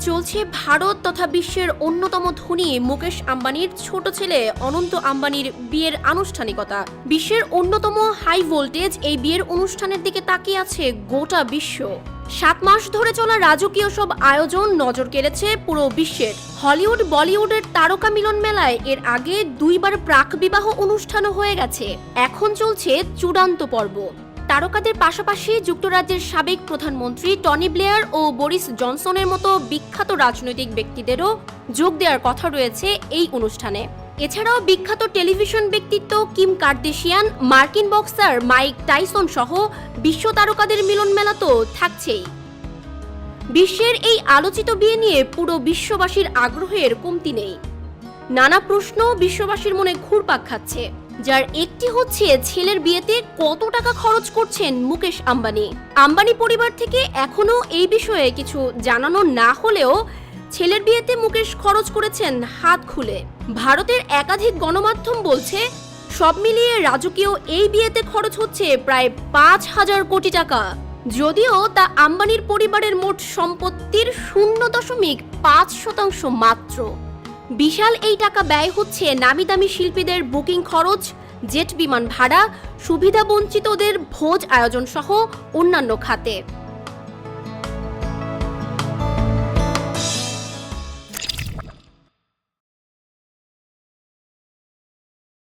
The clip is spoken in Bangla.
চলছে ভারত তথা বিশ্বের অন্যতম ধনী মুকেশ আম্বানির ছোট ছেলে অনন্ত আম্বানির বিয়ের আনুষ্ঠানিকতা। বিশ্বের অন্যতম হাই ভোল্টেজ এই বিয়ের অনুষ্ঠানের দিকে তাকিয়ে আছে গোটা বিশ্ব। 7 মাস ধরে চলা রাজকীয় সব আয়োজন নজর কেড়েছে পুরো বিশ্বের। হলিউড বলিউডের তারকা মিলন মেলায় এর আগে 2 বার প্রাক বিবাহ অনুষ্ঠানও হয়ে গেছে। এখন চলছে চূড়ান্ত পর্ব। তারকাদের পাশাপাশি যুক্তরাজ্যের সাবেক প্রধানমন্ত্রী টনি ব্লেয়ার ও বরিস জনসনের মতো বিখ্যাত রাজনৈতিক ব্যক্তিদেরও যোগ দেওয়ার কথা রয়েছে এই অনুষ্ঠানে। এছাড়াও বিখ্যাত টেলিভিশন ব্যক্তিত্ব কিম কার্দাশিয়ান, মার্কিন বক্সার মাইক টাইসন সহ বিশ্ব তারকাদের মিলন মেলা তো থাকছেই। বিশ্বের এই আলোচিত বিয়ে নিয়ে পুরো বিশ্ববাসীর আগ্রহের কমতি নেই। নানা প্রশ্ন বিশ্ববাসীর মনে ঘুরপাক খাচ্ছে, যার একটি হচ্ছে ছেলের বিয়েতে কত টাকা খরচ করছেন মুকেশ আম্বানি। আম্বানি পরিবার থেকে এখনো এই বিষয়ে কিছু জানানো না হলেও ছেলের বিয়েতে মুকেশ খরচ করেছেন হাত খুলে। ভারতের একাধিক গণমাধ্যম বলছে সব মিলিয়ে রাজকীয় এই বিয়েতে খরচ হচ্ছে প্রায় 5,000 কোটি টাকা, যদিও তা আম্বানির পরিবারের মোট সম্পত্তির 0.5% মাত্র। বিশাল এই টাকা ব্যয় হচ্ছে নামি দামি শিল্পীদের বুকিং খরচ, জেট বিমান ভাড়া, সুবিধা বঞ্চিতদের ভোজ আয়োজন সহ অন্যান্য খাতে।